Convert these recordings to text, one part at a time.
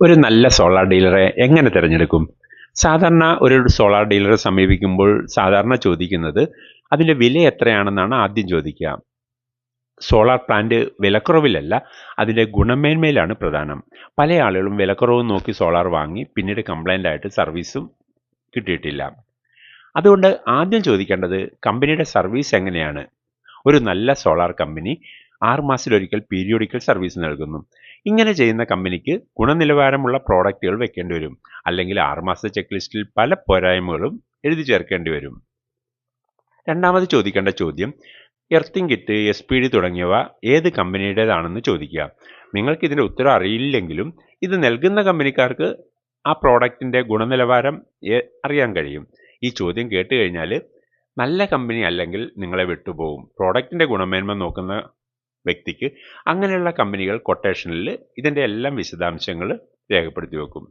ഒരു നല്ല സോളാർ ഡീലറെ എങ്ങനെ തിരഞ്ഞെടുക്കും? സാധാരണ ഒരു സോളാർ ഡീലറെ സമീപിക്കുമ്പോൾ സാധാരണ ചോദിക്കുന്നത് അതിൻ്റെ വില എത്രയാണെന്നാണ് ആദ്യം ചോദിക്കുക. സോളാർ പ്ലാന്റ് വിലക്കുറവിലല്ല, അതിൻ്റെ ഗുണമേന്മയിലാണ് പ്രധാനം. പല ആളുകളും വിലക്കുറവ് നോക്കി സോളാർ വാങ്ങി പിന്നീട് കംപ്ലൈൻ്റ് ആയിട്ട് സർവീസും കിട്ടിയിട്ടില്ല. അതുകൊണ്ട് ആദ്യം ചോദിക്കേണ്ടത് കമ്പനിയുടെ സർവീസ് എങ്ങനെയാണ്. ഒരു നല്ല സോളാർ കമ്പനി 6 മാസത്തിലൊരിക്കൽ പീരിയോഡിക്കൽ സർവീസ് നൽകുന്നു. ഇങ്ങനെ ചെയ്യുന്ന കമ്പനിക്ക് ഗുണനിലവാരമുള്ള പ്രോഡക്റ്റുകൾ വെക്കേണ്ടി വരും. അല്ലെങ്കിൽ 6 മാസത്തെ ചെക്ക് ലിസ്റ്റിൽ പല പോരായ്മകളും എഴുതി ചേർക്കേണ്ടി വരും. രണ്ടാമത് ചോദിക്കേണ്ട ചോദ്യം എർത്തിങ് കിറ്റ്, SPD തുടങ്ങിയവ ഏത് കമ്പനിയുടേതാണെന്ന് ചോദിക്കുക. നിങ്ങൾക്ക് ഇതിൻ്റെ ഉത്തരം അറിയില്ലെങ്കിലും ഇത് നൽകുന്ന കമ്പനിക്കാർക്ക് ആ പ്രോഡക്റ്റിൻ്റെ ഗുണനിലവാരം അറിയാൻ കഴിയും. ഈ ചോദ്യം കേട്ട് കഴിഞ്ഞാൽ നല്ല കമ്പനി അല്ലെങ്കിൽ നിങ്ങളെ വിട്ടുപോകും. പ്രോഡക്റ്റിൻ്റെ ഗുണമേന്മ നോക്കുന്ന വ്യക്തിക്ക് അങ്ങനെയുള്ള കമ്പനികൾ കൊട്ടേഷനിൽ ഇതിൻ്റെ എല്ലാം വിശദാംശങ്ങൾ രേഖപ്പെടുത്തി വെക്കും.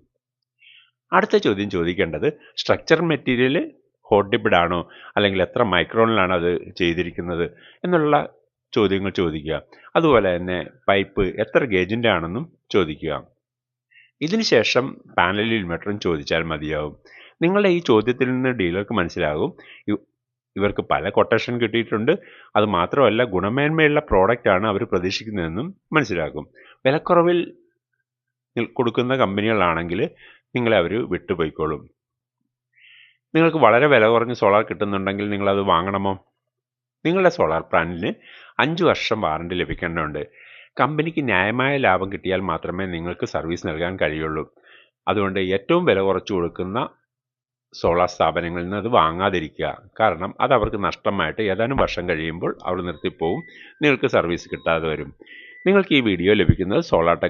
അടുത്ത ചോദ്യം ചോദിക്കേണ്ടത് സ്ട്രക്ചർ മെറ്റീരിയൽ ഹോട്ട് ഡിപ്ഡ് ആണോ, അല്ലെങ്കിൽ എത്ര മൈക്രോണിലാണ് അത് ചെയ്തിരിക്കുന്നത് എന്നുള്ള ചോദ്യങ്ങൾ ചോദിക്കുക. അതുപോലെ തന്നെ പൈപ്പ് എത്ര ഗേജിൻ്റെ ആണെന്നും ചോദിക്കുക. ഇതിനുശേഷം പാനൽ ഇൻവെർട്ടറും ചോദിച്ചാൽ മതിയാവും. നിങ്ങളുടെ ഈ ചോദ്യത്തിൽ നിന്ന് ഡീലർക്ക് മനസ്സിലാകും ഇവർക്ക് പല കൊട്ടേഷൻ കിട്ടിയിട്ടുണ്ട്, അത് മാത്രമല്ല ഗുണമേന്മയുള്ള പ്രോഡക്റ്റാണ് അവർ പ്രതീക്ഷിക്കുന്നതെന്നും മനസ്സിലാക്കും. വിലക്കുറവിൽ കൊടുക്കുന്ന കമ്പനികളാണെങ്കിൽ നിങ്ങളെ അവർ വിട്ടുപോയിക്കോളും. നിങ്ങൾക്ക് വളരെ വില കുറഞ്ഞ് സോളാർ കിട്ടുന്നുണ്ടെങ്കിൽ നിങ്ങളത് വാങ്ങണമോ? നിങ്ങളുടെ സോളാർ പ്ലാന്റിന് 5 വർഷം വാറണ്ടി ലഭിക്കേണ്ടതുണ്ട്. കമ്പനിക്ക് ന്യായമായ ലാഭം കിട്ടിയാൽ മാത്രമേ നിങ്ങൾക്ക് സർവീസ് നൽകാൻ കഴിയുള്ളൂ. അതുകൊണ്ട് ഏറ്റവും വില കുറച്ച് കൊടുക്കുന്ന സോളാർ സ്ഥാപനങ്ങളിൽ നിന്ന് അത് വാങ്ങാതിരിക്കുക. കാരണം അത് അവർക്ക് നഷ്ടമായിട്ട് ഏതാനും വർഷം കഴിയുമ്പോൾ അവർ നിർത്തിപ്പോവും, നിങ്ങൾക്ക് സർവീസ് കിട്ടാതെ വരും. നിങ്ങൾക്ക് ഈ വീഡിയോ ലഭിക്കുന്നത് സോളാർ ടെക്